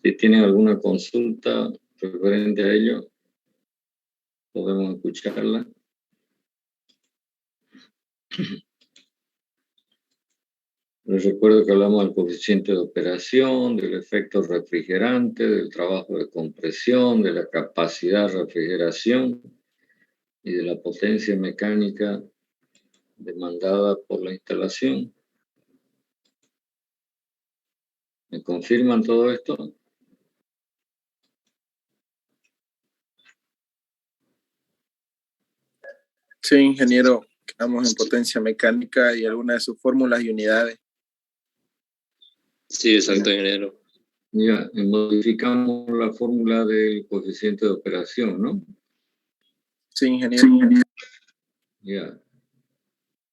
Si tienen alguna consulta referente a ello, podemos escucharla. Les recuerdo que hablamos del coeficiente de operación, del efecto refrigerante, del trabajo de compresión, de la capacidad de refrigeración y de la potencia mecánica demandada por la instalación. ¿Me confirman todo esto? Sí, ingeniero, quedamos en potencia mecánica y algunas de sus fórmulas y unidades. Sí, exacto, ingeniero. Ya, modificamos la fórmula del coeficiente de operación, ¿no? Sí, ingeniero. Ya.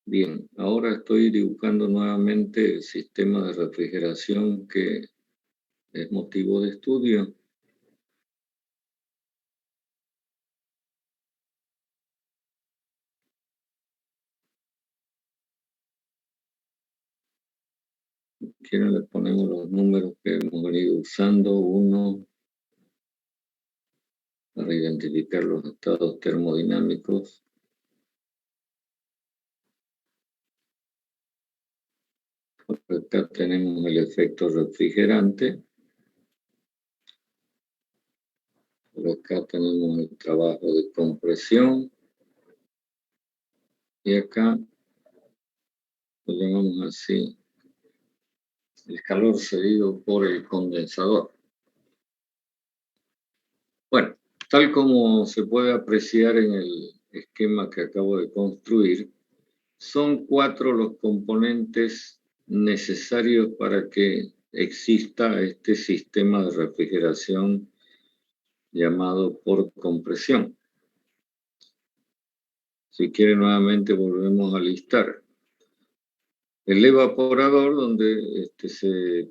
Bien, ahora estoy dibujando nuevamente el sistema de refrigeración que es motivo de estudio. Quiero le ponemos los números que hemos venido usando. 1 para identificar los estados termodinámicos. Por acá tenemos el efecto refrigerante. Por acá tenemos el trabajo de compresión. Y acá lo llamamos así, el calor cedido por el condensador. Bueno, tal como se puede apreciar en el esquema que acabo de construir, son 4 los componentes necesarios para que exista este sistema de refrigeración llamado por compresión. Si quiere, nuevamente volvemos a listar. El evaporador, donde se,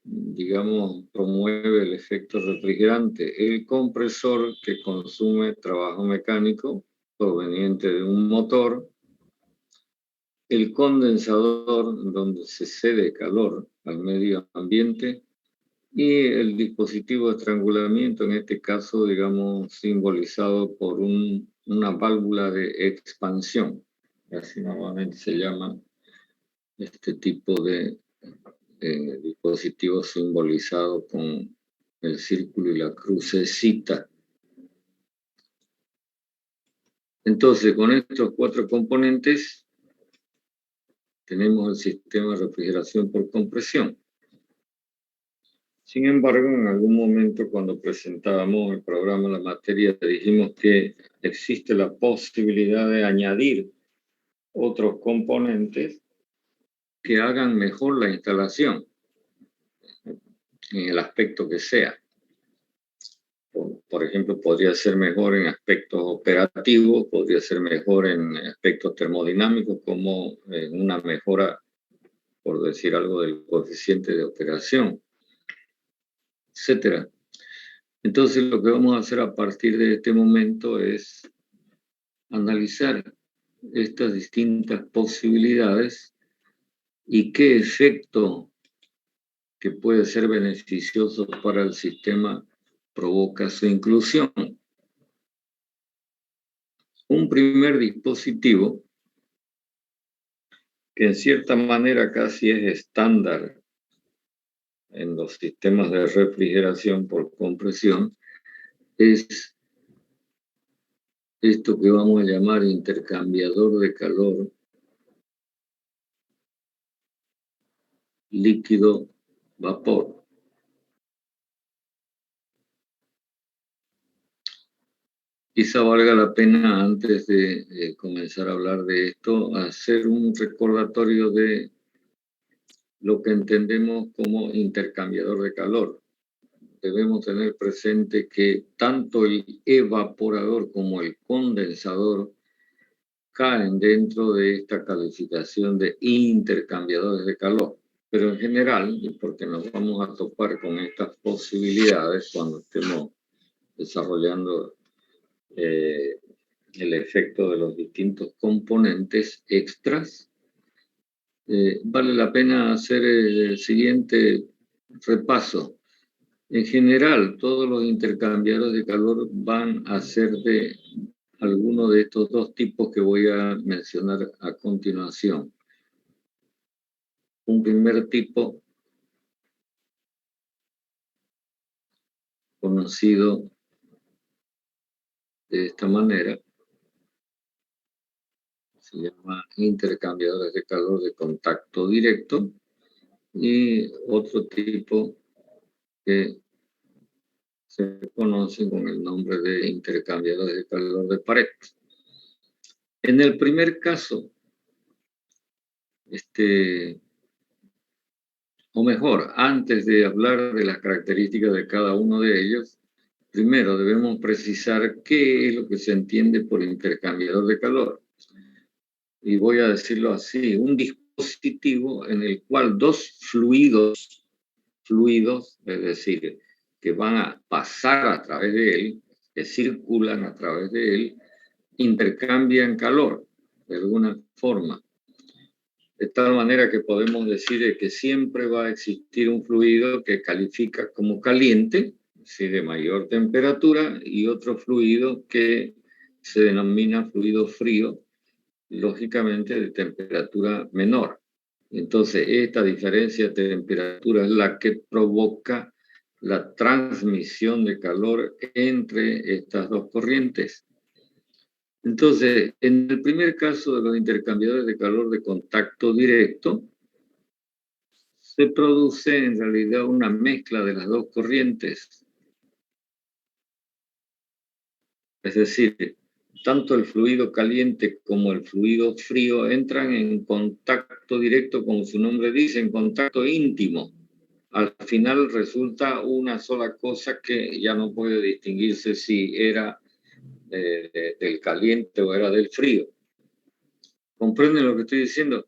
digamos, promueve el efecto refrigerante. El compresor, que consume trabajo mecánico proveniente de un motor. El condensador, donde se cede calor al medio ambiente. Y el dispositivo de estrangulamiento, en este caso, digamos, simbolizado por una válvula de expansión. Así normalmente se llama este tipo de dispositivo simbolizado con el círculo y la crucecita. Entonces, con estos 4 componentes, tenemos el sistema de refrigeración por compresión. Sin embargo, en algún momento cuando presentábamos el programa, la materia, dijimos que existe la posibilidad de añadir otros componentes que hagan mejor la instalación, en el aspecto que sea. Por ejemplo, podría ser mejor en aspectos operativos, podría ser mejor en aspectos termodinámicos, como una mejora, por decir algo, del coeficiente de operación, etcétera. Entonces, lo que vamos a hacer a partir de este momento es analizar estas distintas posibilidades y qué efecto que puede ser beneficioso para el sistema provoca su inclusión. Un primer dispositivo que en cierta manera casi es estándar en los sistemas de refrigeración por compresión, es esto que vamos a llamar intercambiador de calor líquido-vapor. Quizá valga la pena, antes de comenzar a hablar de esto, hacer un recordatorio de lo que entendemos como intercambiador de calor. Debemos tener presente que tanto el evaporador como el condensador caen dentro de esta calificación de intercambiadores de calor. Pero en general, y porque nos vamos a topar con estas posibilidades cuando estemos desarrollando el efecto de los distintos componentes extras, vale la pena hacer el siguiente repaso. En general, todos los intercambiadores de calor van a ser de alguno de estos dos tipos que voy a mencionar a continuación. Un primer tipo conocido de esta manera se llama intercambiadores de calor de contacto directo, y otro tipo que se conoce con el nombre de intercambiadores de calor de pared. En el primer caso, o mejor, antes de hablar de las características de cada uno de ellos, primero debemos precisar qué es lo que se entiende por intercambiador de calor. Y voy a decirlo así: un dispositivo en el cual dos fluidos, es decir, que van a pasar a través de él, que circulan a través de él, intercambian calor de alguna forma. De tal manera que podemos decir que siempre va a existir un fluido que califica como caliente, es de mayor temperatura, y otro fluido que se denomina fluido frío, lógicamente de temperatura menor. Entonces, esta diferencia de temperatura es la que provoca la transmisión de calor entre estas dos corrientes. Entonces, en el primer caso de los intercambiadores de calor de contacto directo, se produce en realidad una mezcla de las dos corrientes. Es decir, tanto el fluido caliente como el fluido frío entran en contacto directo, como su nombre dice, en contacto íntimo. Al final resulta una sola cosa que ya no puede distinguirse si era del caliente o era del frío. ¿Comprenden lo que estoy diciendo?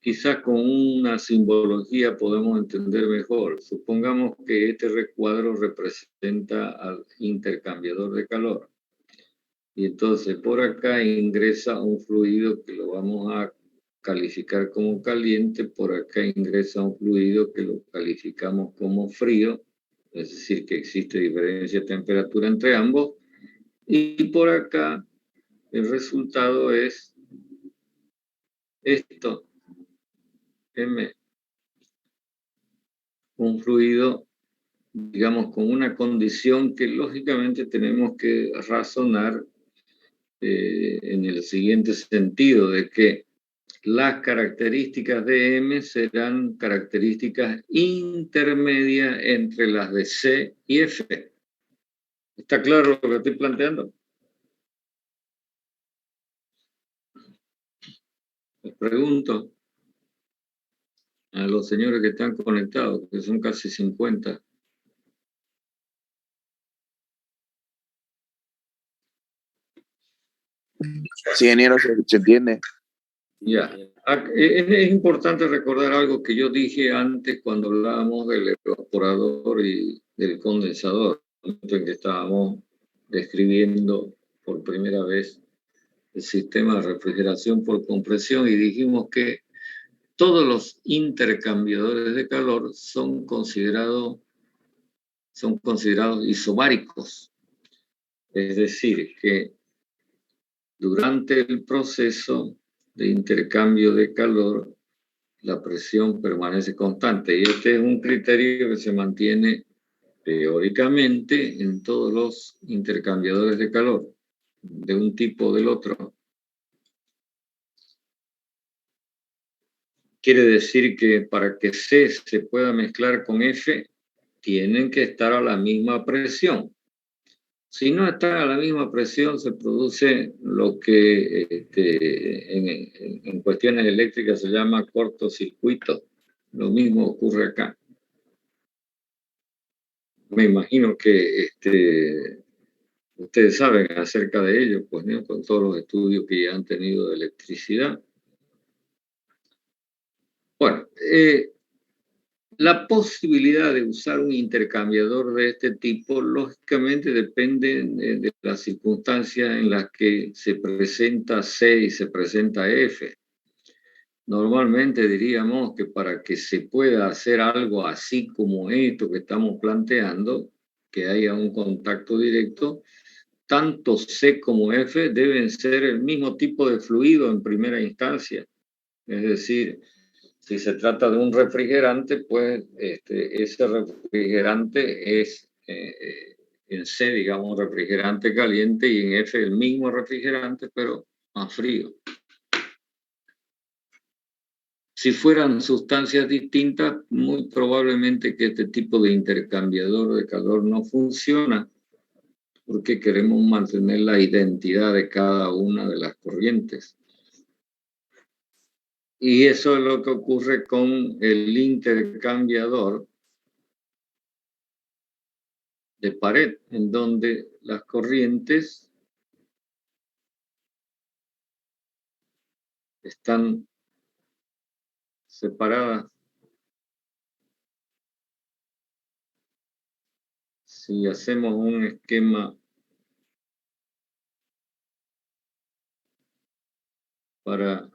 Quizás con una simbología podemos entender mejor. Supongamos que este recuadro representa al intercambiador de calor. Y entonces por acá ingresa un fluido que lo vamos a calificar como caliente, por acá ingresa un fluido que lo calificamos como frío, es decir, que existe diferencia de temperatura entre ambos, y por acá el resultado es esto, M, un fluido, digamos, con una condición que lógicamente tenemos que razonar en el siguiente sentido, de que las características de M serán características intermedias entre las de C y F. ¿Está claro lo que estoy planteando? Les pregunto a los señores que están conectados, que son casi 50. Sí, ingeniero, se entiende. Ya. Es importante recordar algo que yo dije antes cuando hablábamos del evaporador y del condensador, en que estábamos describiendo por primera vez el sistema de refrigeración por compresión, y dijimos que todos los intercambiadores de calor son considerados isobáricos. Es decir, que durante el proceso de intercambio de calor, la presión permanece constante. Y este es un criterio que se mantiene teóricamente en todos los intercambiadores de calor, de un tipo o del otro. Quiere decir que para que C se pueda mezclar con F, tienen que estar a la misma presión. Si no están a la misma presión, se produce lo que en cuestiones eléctricas se llama cortocircuito. Lo mismo ocurre acá. Me imagino que ustedes saben acerca de ello, pues, ¿no? Con todos los estudios que ya han tenido de electricidad. Bueno, la posibilidad de usar un intercambiador de este tipo, lógicamente, depende de las circunstancias en las que se presenta C y se presenta F. Normalmente diríamos que para que se pueda hacer algo así como esto que estamos planteando, que haya un contacto directo, tanto C como F deben ser el mismo tipo de fluido en primera instancia. Es decir, si se trata de un refrigerante, pues ese refrigerante es en C, digamos, refrigerante caliente y en F el mismo refrigerante, pero más frío. Si fueran sustancias distintas, muy probablemente que este tipo de intercambiador de calor no funciona porque queremos mantener la identidad de cada una de las corrientes. Y eso es lo que ocurre con el intercambiador de pared, en donde las corrientes están separadas. Si hacemos un esquema para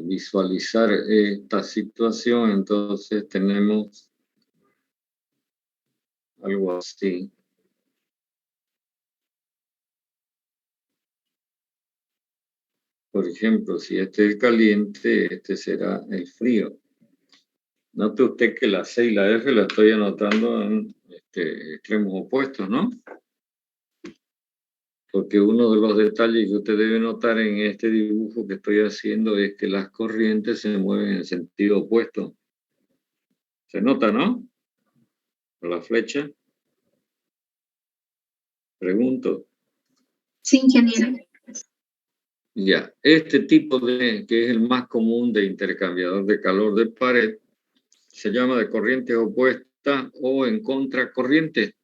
visualizar esta situación, entonces tenemos algo así. Por ejemplo, si este es el caliente, este será el frío. Note usted que la C y la F la estoy anotando en extremos opuestos, ¿no? Porque uno de los detalles que usted debe notar en este dibujo que estoy haciendo es que las corrientes se mueven en sentido opuesto. Se nota, ¿no? Por la flecha. Pregunto. Sí, ingeniero. Ya, este tipo que es el más común de intercambiador de calor de pared, se llama de corriente opuesta o en contracorriente,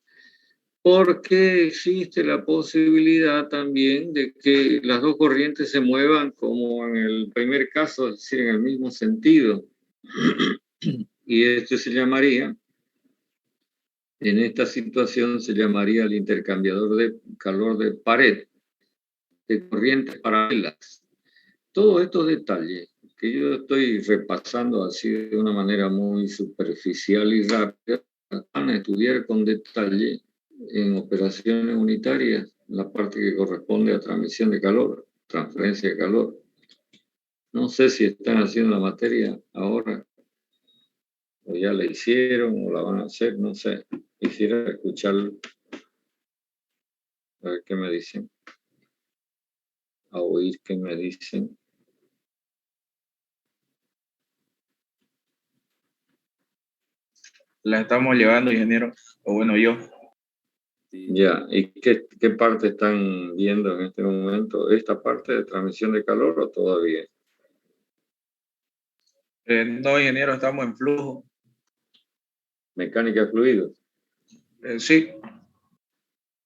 porque existe la posibilidad también de que las dos corrientes se muevan como en el primer caso, es decir, en el mismo sentido. Y esto se llamaría, en esta situación se llamaría el intercambiador de calor de pared, de corrientes paralelas. Todos estos detalles que yo estoy repasando así de una manera muy superficial y rápida, van a estudiar con detalle en operaciones unitarias, la parte que corresponde a transmisión de calor, transferencia de calor. No sé si están haciendo la materia ahora, o ya la hicieron, o la van a hacer, no sé. Quisiera escuchar, a ver qué me dicen, a oír qué me dicen. La estamos llevando, ingeniero, o bueno, yo. Ya, ¿y qué parte están viendo en este momento? ¿Esta parte de transmisión de calor o todavía? No, ingeniero, estamos en flujo. Mecánica de fluidos. Sí.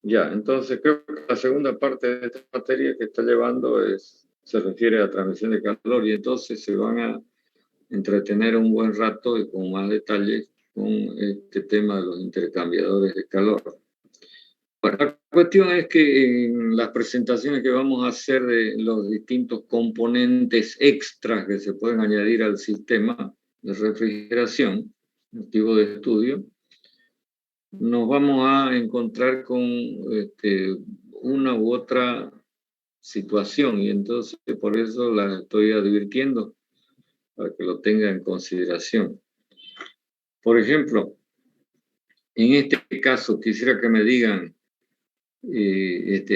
Ya, entonces creo que la segunda parte de esta materia que está llevando se refiere a transmisión de calor y entonces se van a entretener un buen rato y con más detalles con este tema de los intercambiadores de calor. Bueno, la cuestión es que en las presentaciones que vamos a hacer de los distintos componentes extras que se pueden añadir al sistema de refrigeración, motivo de estudio, nos vamos a encontrar con una u otra situación y entonces por eso la estoy advirtiendo para que lo tenga en consideración. Por ejemplo, en este caso quisiera que me digan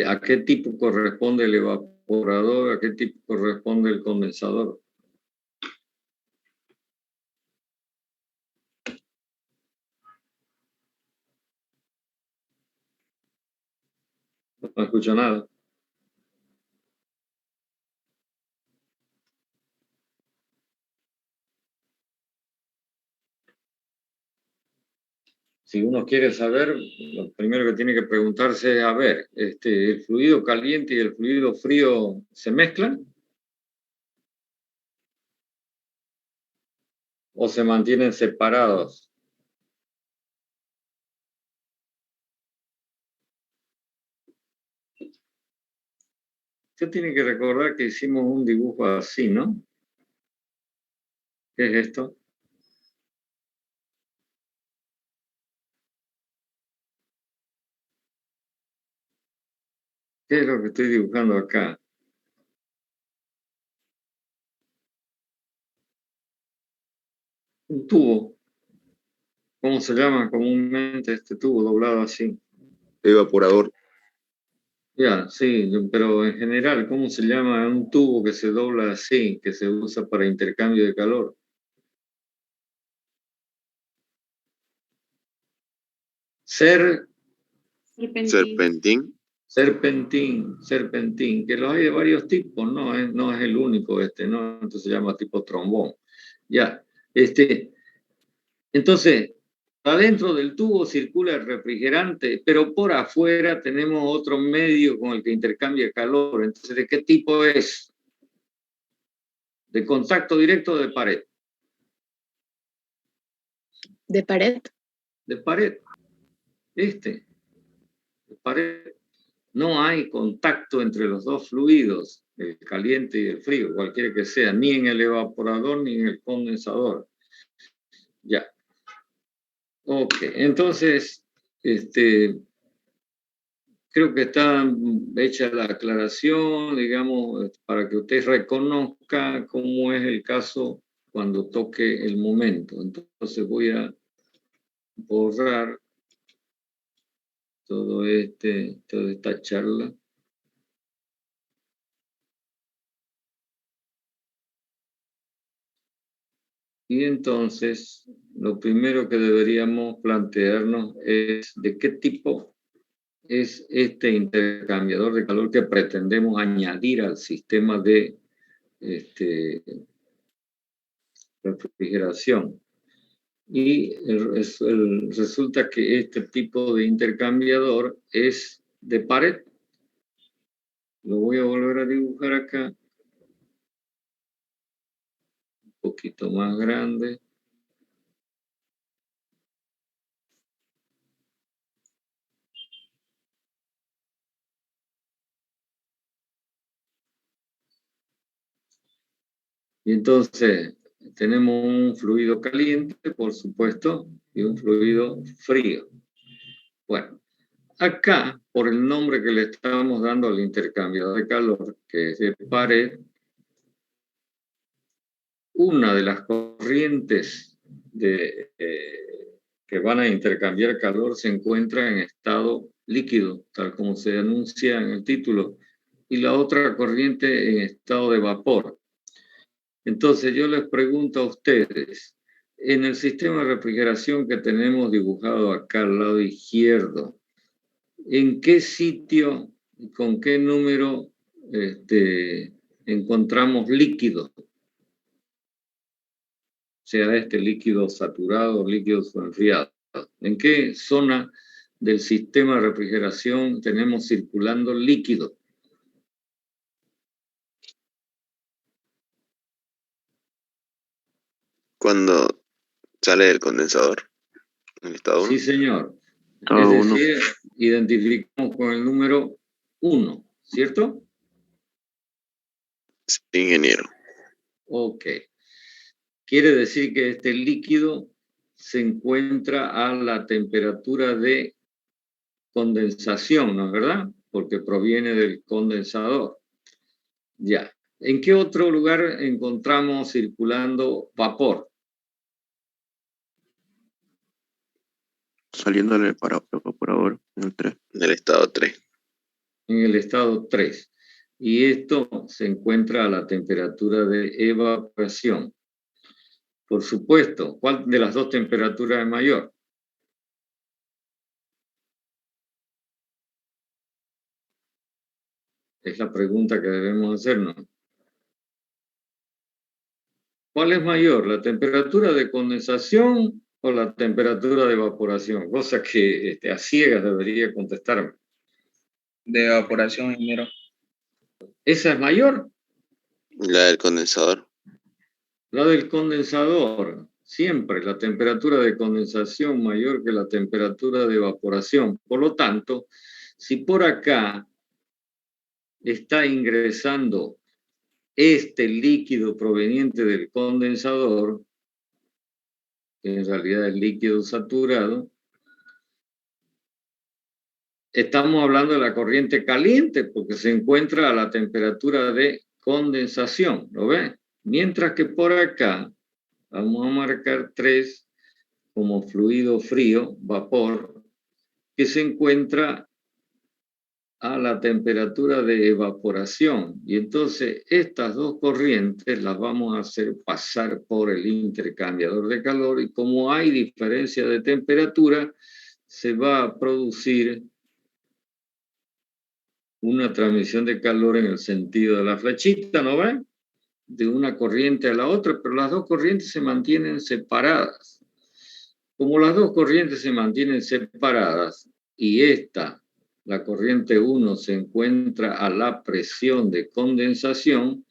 a qué tipo corresponde el evaporador, a qué tipo corresponde el condensador. No escucho nada. Si uno quiere saber, lo primero que tiene que preguntarse es, a ver, ¿el fluido caliente y el fluido frío se mezclan? ¿O se mantienen separados? Usted tiene que recordar que hicimos un dibujo así, ¿no? ¿Qué es esto? ¿Qué es lo que estoy dibujando acá? Un tubo. ¿Cómo se llama comúnmente este tubo doblado así? Evaporador. Ya, sí, pero en general, ¿cómo se llama un tubo que se dobla así, que se usa para intercambio de calor? Serpentín. Serpentín, que los hay de varios tipos, no es el único ¿no? Entonces se llama tipo trombón. Ya, entonces, adentro del tubo circula el refrigerante, pero por afuera tenemos otro medio con el que intercambia calor. Entonces, ¿de qué tipo es? ¿De contacto directo o de pared? ¿De pared? De pared. De pared. No hay contacto entre los dos fluidos, el caliente y el frío, cualquiera que sea, ni en el evaporador ni en el condensador. Ya. Ok, entonces, creo que está hecha la aclaración, digamos, para que usted reconozca cómo es el caso cuando toque el momento. Entonces voy a borrar toda esta charla. Y entonces, lo primero que deberíamos plantearnos es de qué tipo es este intercambiador de calor que pretendemos añadir al sistema de refrigeración. Y resulta que este tipo de intercambiador es de pared. Lo voy a volver a dibujar acá. Un poquito más grande. Y entonces tenemos un fluido caliente, por supuesto, y un fluido frío. Bueno, acá, por el nombre que le estamos dando al intercambiador de calor, que es de pared, una de las corrientes que van a intercambiar calor se encuentra en estado líquido, tal como se anuncia en el título, y la otra corriente en estado de vapor. Entonces yo les pregunto a ustedes, en el sistema de refrigeración que tenemos dibujado acá al lado izquierdo, ¿en qué sitio y con qué número encontramos líquido? Sea líquido saturado o líquido enfriado. ¿En qué zona del sistema de refrigeración tenemos circulando líquido? Cuando sale del condensador. En el estado 1. Sí, señor. Estado Es 1. decir, identificamos con el número 1, ¿cierto? Sí, ingeniero. Ok. Quiere decir que este líquido se encuentra a la temperatura de condensación, ¿no es verdad? Porque proviene del condensador. Ya. ¿En qué otro lugar encontramos circulando vapor? Saliendo del evaporador en el 3. En el estado 3. En el estado 3. Y esto se encuentra a la temperatura de evaporación. Por supuesto, ¿cuál de las dos temperaturas es mayor? Es la pregunta que debemos hacernos. ¿Cuál es mayor, la temperatura de condensación o la temperatura de evaporación? Cosa que a ciegas debería contestarme. De evaporación, ingeniero. ¿Esa es mayor? La del condensador. La del condensador. Siempre la temperatura de condensación mayor que la temperatura de evaporación. Por lo tanto, si por acá está ingresando este líquido proveniente del condensador, en realidad es líquido saturado, estamos hablando de la corriente caliente porque se encuentra a la temperatura de condensación, ¿lo ven? Mientras que por acá vamos a marcar 3 como fluido frío, vapor, que se encuentra a la temperatura de evaporación. Y entonces estas dos corrientes las vamos a hacer pasar por el intercambiador de calor y como hay diferencia de temperatura, se va a producir una transmisión de calor en el sentido de la flechita, ¿no ven? De una corriente a la otra, pero las dos corrientes se mantienen separadas. Como las dos corrientes se mantienen separadas y esta, la corriente 1, se encuentra a la presión de condensación,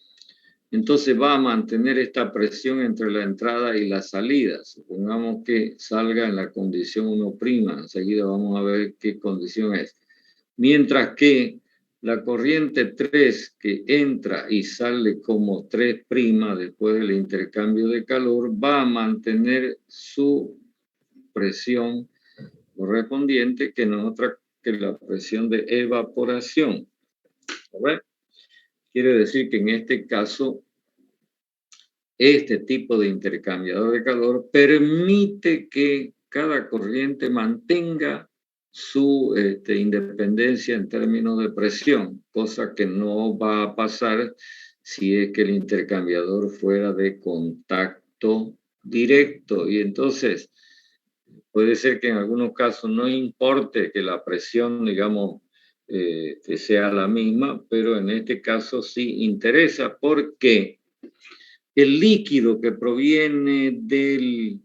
entonces va a mantener esta presión entre la entrada y la salida. Supongamos que salga en la condición 1', enseguida vamos a ver qué condición es. Mientras que la corriente 3 que entra y sale como 3' después del intercambio de calor va a mantener su presión correspondiente que no es otra que la presión de evaporación. ¿Verdad? Quiere decir que en este caso este tipo de intercambiador de calor permite que cada corriente mantenga su independencia en términos de presión, cosa que no va a pasar si es que el intercambiador fuera de contacto directo. Y entonces puede ser que en algunos casos no importe que la presión, digamos, sea la misma, pero en este caso sí interesa porque el líquido que proviene del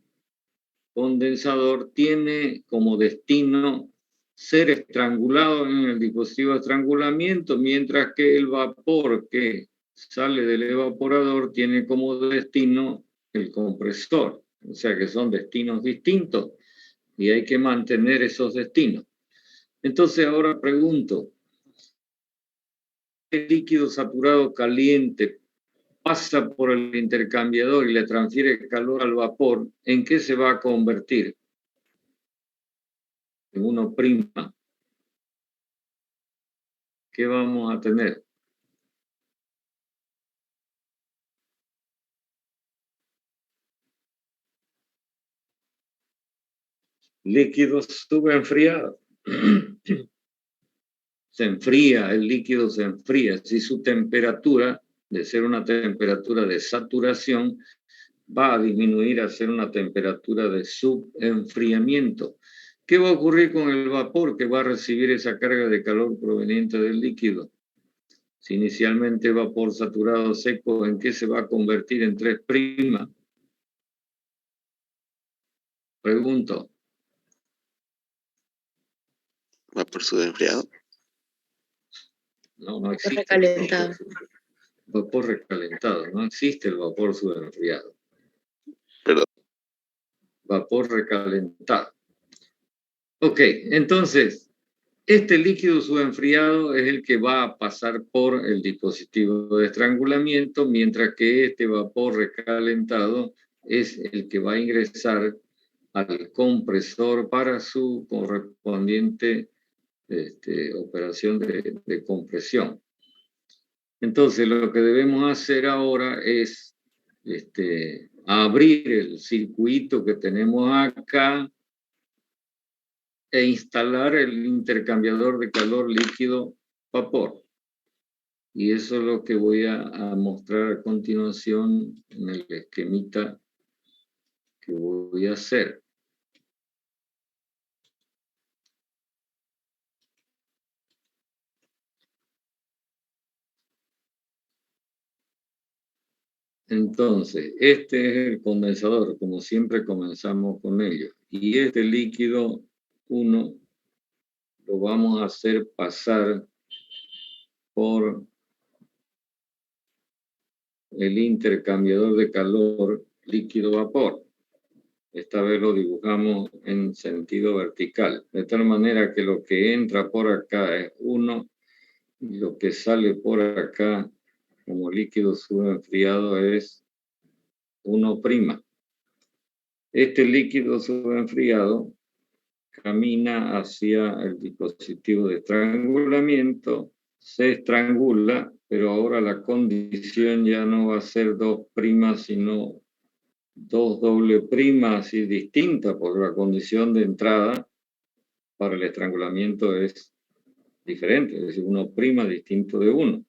condensador tiene como destino ser estrangulado en el dispositivo de estrangulamiento, mientras que el vapor que sale del evaporador tiene como destino el compresor. O sea que son destinos distintos y hay que mantener esos destinos. Entonces ahora pregunto, ¿el líquido saturado caliente pasa por el intercambiador y le transfiere calor al vapor? ¿En qué se va a convertir? En 1'. ¿Qué vamos a tener? Líquido subenfriado. Se enfría, el líquido se enfría. Si su temperatura, de ser una temperatura de saturación, va a disminuir a ser una temperatura de subenfriamiento. ¿Qué va a ocurrir con el vapor que va a recibir esa carga de calor proveniente del líquido? Si inicialmente vapor saturado seco, ¿en qué se va a convertir en 3'? Pregunto. ¿Vapor subenfriado? No existe. Recalentado. Vapor recalentado, no existe el vapor subenfriado. Perdón. Vapor recalentado. Ok, entonces, este líquido subenfriado es el que va a pasar por el dispositivo de estrangulamiento, mientras que este vapor recalentado es el que va a ingresar al compresor para su correspondiente operación de compresión. Entonces, lo que debemos hacer ahora es abrir el circuito que tenemos acá e instalar el intercambiador de calor líquido-vapor. Y eso es lo que voy a mostrar a continuación en el esquemita que voy a hacer. Entonces, este es el condensador, como siempre comenzamos con ello. Y este líquido 1 lo vamos a hacer pasar por el intercambiador de calor líquido-vapor. Esta vez lo dibujamos en sentido vertical, de tal manera que lo que entra por acá es 1 y lo que sale por acá como líquido subenfriado es 1'. Este líquido subenfriado camina hacia el dispositivo de estrangulamiento, se estrangula, pero ahora la condición ya no va a ser 2', sino 2', así distinta, porque la condición de entrada para el estrangulamiento es diferente, es decir, 1' distinto de 1.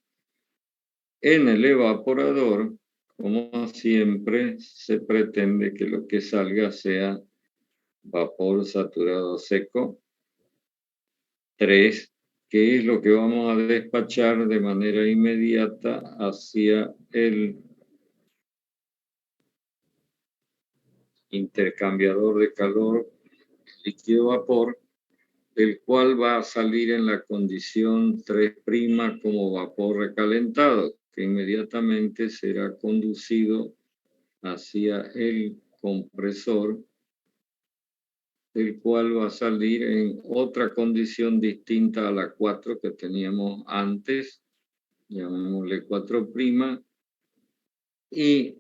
En el evaporador, como siempre, se pretende que lo que salga sea vapor saturado seco 3, que es lo que vamos a despachar de manera inmediata hacia el intercambiador de calor líquido-vapor, el cual va a salir en la condición 3' como vapor recalentado, que inmediatamente será conducido hacia el compresor, el cual va a salir en otra condición distinta a la 4 que teníamos antes, llamémosle 4', y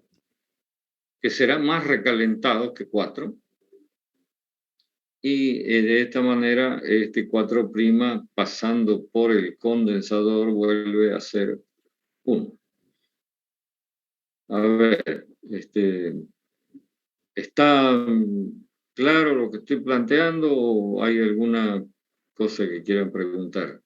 que será más recalentado que 4. Y de esta manera, este 4' pasando por el condensador vuelve a ser 1. A ver, ¿está claro lo que estoy planteando o hay alguna cosa que quieran preguntar?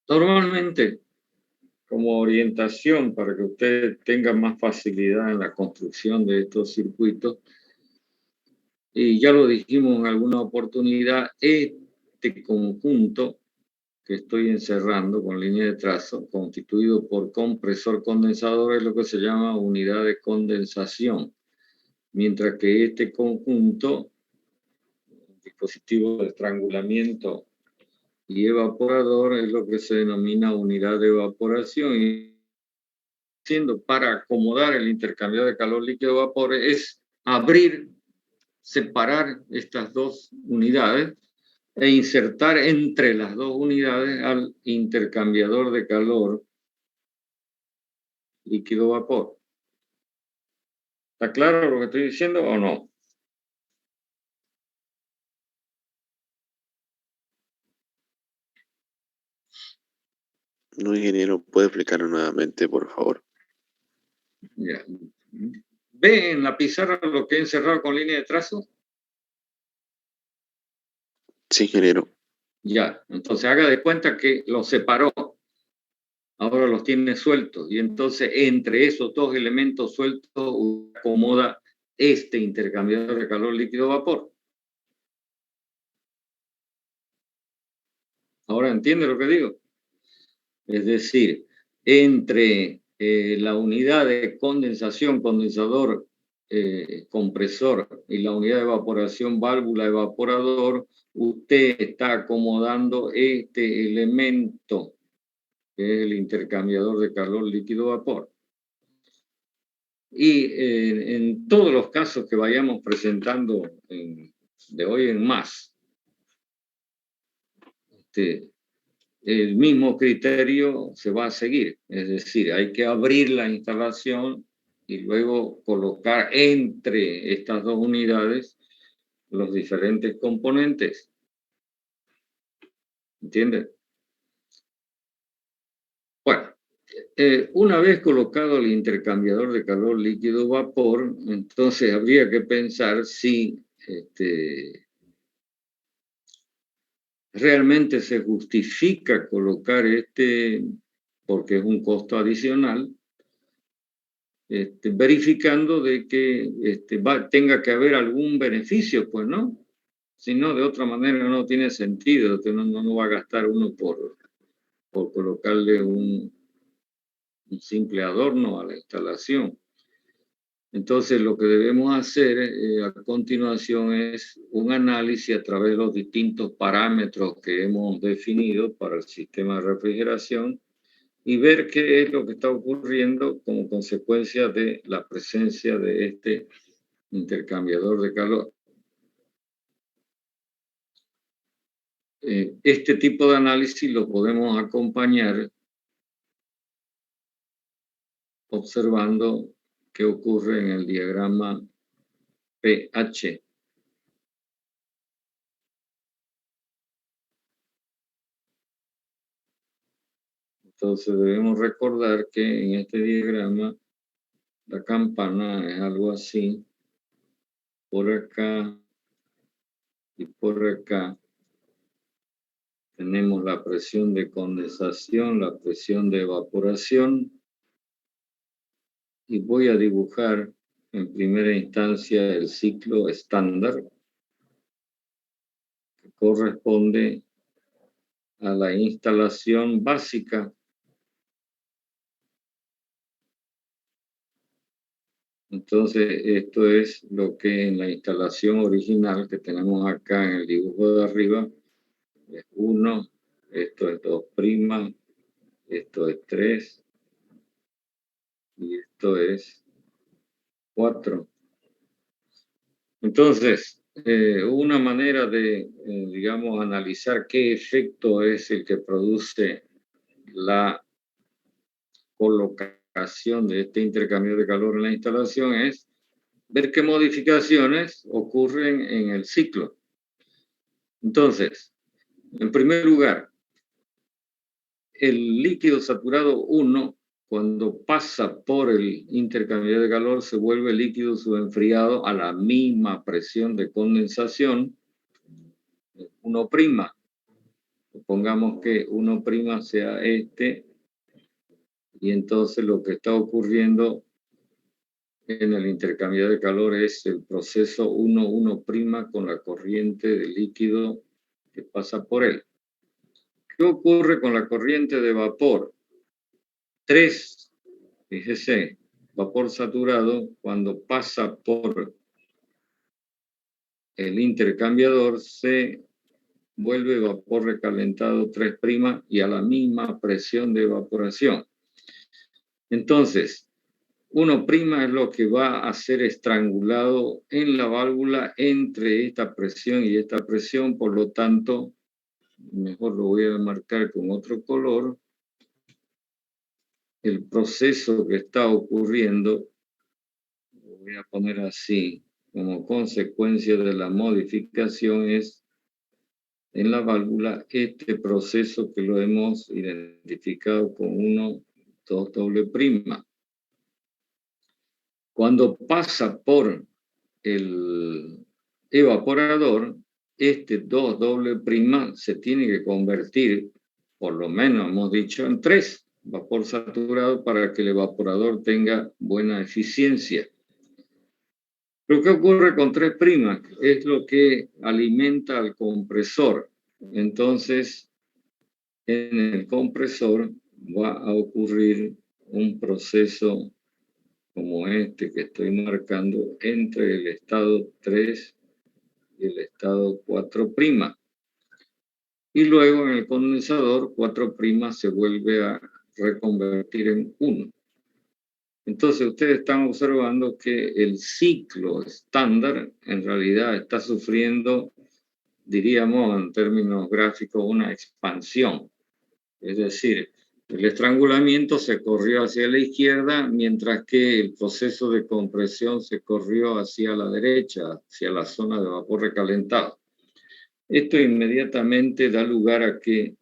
Normalmente, como orientación para que usted tenga más facilidad en la construcción de estos circuitos, y ya lo dijimos en alguna oportunidad, este conjunto que estoy encerrando con línea de trazo, constituido por compresor condensador, es lo que se llama unidad de condensación, mientras que este conjunto, dispositivo de estrangulamiento y evaporador, es lo que se denomina unidad de evaporación. Y siendo para acomodar el intercambio de calor líquido-vapor es abrir, separar estas dos unidades e insertar entre las dos unidades al intercambiador de calor líquido-vapor. ¿Está claro lo que estoy diciendo o no? No, ingeniero, ¿puede explicarlo nuevamente, por favor? Ya. ¿Ve en la pizarra lo que he encerrado con línea de trazo? Sí, ingeniero. Ya, entonces haga de cuenta que los separó. Ahora los tiene sueltos. Y entonces entre esos dos elementos sueltos acomoda este intercambiador de calor líquido-vapor. ¿Ahora entiende lo que digo? Es decir, entre la unidad de condensación, condensador, compresor y la unidad de evaporación, válvula, evaporador, usted está acomodando este elemento, que es el intercambiador de calor líquido-vapor. Y en todos los casos que vayamos presentando de hoy en más, el mismo criterio se va a seguir. Es decir, hay que abrir la instalación y luego colocar entre estas dos unidades los diferentes componentes. ¿Entienden? Bueno, una vez colocado el intercambiador de calor líquido-vapor, entonces habría que pensar si realmente se justifica colocar porque es un costo adicional, verificando de que tenga que haber algún beneficio, pues, ¿no? Si no, de otra manera no tiene sentido, que no va a gastar uno por colocarle un simple adorno a la instalación. Entonces, lo que debemos hacer a continuación es un análisis a través de los distintos parámetros que hemos definido para el sistema de refrigeración y ver qué es lo que está ocurriendo como consecuencia de la presencia de este intercambiador de calor. este tipo de análisis lo podemos acompañar observando qué ocurre en el diagrama pH. Entonces debemos recordar que en este diagrama la campana es algo así, por acá y por acá. Tenemos la presión de condensación, la presión de evaporación, y voy a dibujar en primera instancia el ciclo estándar, que corresponde a la instalación básica. Entonces, esto es lo que en la instalación original que tenemos acá en el dibujo de arriba es 1, esto es 2', esto es 3 y esto es 4. Entonces, una manera de, digamos, analizar qué efecto es el que produce la colocación de este intercambio de calor en la instalación es ver qué modificaciones ocurren en el ciclo. Entonces, en primer lugar, el líquido saturado 1, cuando pasa por el intercambio de calor, se vuelve líquido subenfriado a la misma presión de condensación, 1'. Supongamos que 1' sea este, y entonces lo que está ocurriendo en el intercambio de calor es el proceso 1,1' con la corriente de líquido que pasa por él. ¿Qué ocurre con la corriente de vapor? 3, fíjese, vapor saturado, cuando pasa por el intercambiador, se vuelve vapor recalentado 3' y a la misma presión de evaporación. Entonces, 1' es lo que va a ser estrangulado en la válvula entre esta presión y esta presión, por lo tanto, mejor lo voy a marcar con otro color. El proceso que está ocurriendo, lo voy a poner así, como consecuencia de la modificación es en la válvula este proceso que lo hemos identificado con 1, 2'. Cuando pasa por el evaporador, este 2' se tiene que convertir, por lo menos hemos dicho, en 3, vapor saturado, para que el evaporador tenga buena eficiencia. Pero ¿qué ocurre con 3'? Es lo que alimenta al compresor. Entonces, en el compresor va a ocurrir un proceso como este que estoy marcando entre el estado 3 y el estado 4'. Y luego en el condensador 4' se vuelve a reconvertir en 1. Entonces ustedes están observando que el ciclo estándar en realidad está sufriendo, diríamos en términos gráficos, una expansión. Es decir, el estrangulamiento se corrió hacia la izquierda, mientras que el proceso de compresión se corrió hacia la derecha, hacia la zona de vapor recalentado. Esto inmediatamente da lugar a que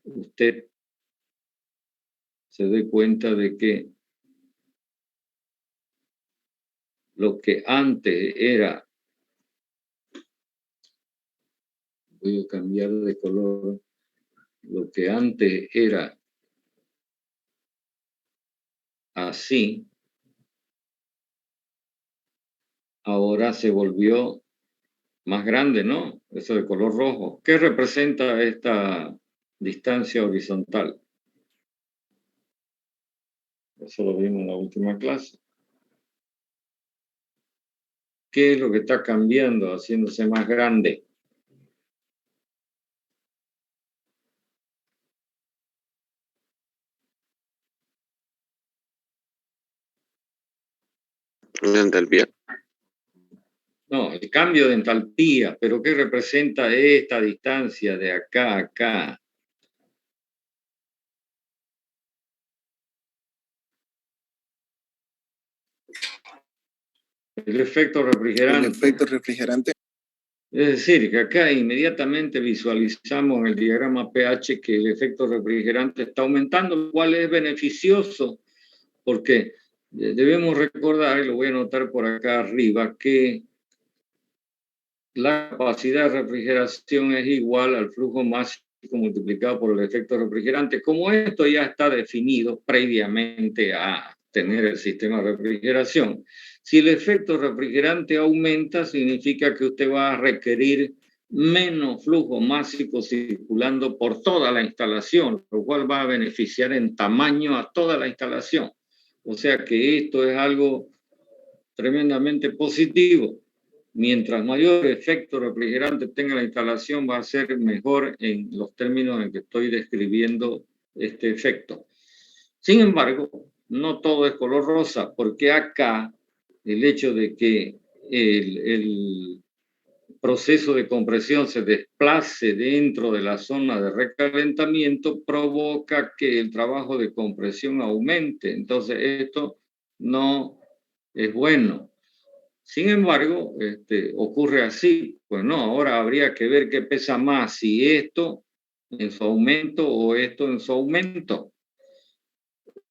usted se dé cuenta de que lo que antes era, voy a cambiar de color, lo que antes era así, ahora se volvió más grande, ¿no? Eso de color rojo. ¿Qué representa esta distancia horizontal? Eso lo vimos en la última clase. ¿Qué es lo que está cambiando, haciéndose más grande? La entalpía. No, el cambio de entalpía, pero ¿qué representa esta distancia de acá a acá? El efecto El refrigerante. efecto refrigerante. Es decir, que acá inmediatamente visualizamos en el diagrama pH que el efecto refrigerante está aumentando, lo cual es beneficioso, porque debemos recordar, y lo voy a anotar por acá arriba, que la capacidad de refrigeración es igual al flujo máximo multiplicado por el efecto refrigerante. Como esto ya está definido previamente a tener el sistema de refrigeración, si el efecto refrigerante aumenta, significa que usted va a requerir menos flujo másico circulando por toda la instalación, lo cual va a beneficiar en tamaño a toda la instalación. O sea que esto es algo tremendamente positivo. Mientras mayor efecto refrigerante tenga la instalación, va a ser mejor en los términos en que estoy describiendo este efecto. Sin embargo, no todo es color rosa, porque acá el hecho de que el proceso de compresión se desplace dentro de la zona de recalentamiento provoca que el trabajo de compresión aumente. Entonces, esto no es bueno. Sin embargo, ocurre así. Pues no, ahora habría que ver qué pesa más, si esto en su aumento o esto en su aumento.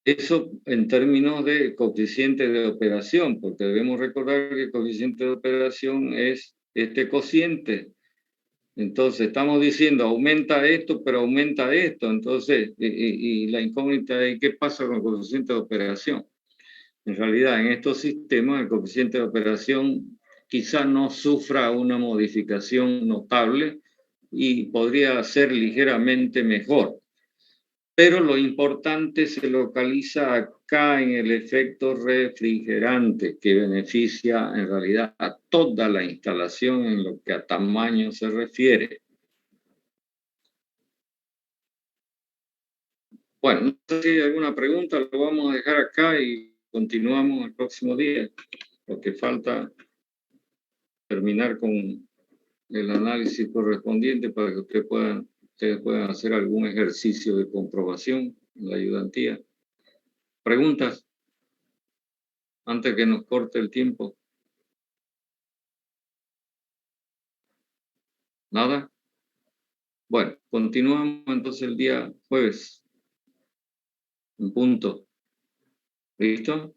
Eso en términos de coeficiente de operación, porque debemos recordar que el coeficiente de operación es este cociente. Entonces, estamos diciendo, aumenta esto, pero aumenta esto. Entonces, y la incógnita es, ¿qué pasa con el coeficiente de operación? En realidad, en estos sistemas, el coeficiente de operación quizá no sufra una modificación notable y podría ser ligeramente mejor. Pero lo importante se localiza acá en el efecto refrigerante, que beneficia en realidad a toda la instalación en lo que a tamaño se refiere. Bueno, no sé si hay alguna pregunta, lo vamos a dejar acá y continuamos el próximo día, porque falta terminar con el análisis correspondiente para que ustedes puedan hacer algún ejercicio de comprobación en la ayudantía. ¿Preguntas? Antes que nos corte el tiempo. ¿Nada? Bueno, continuamos entonces el día jueves. En punto. ¿Listo?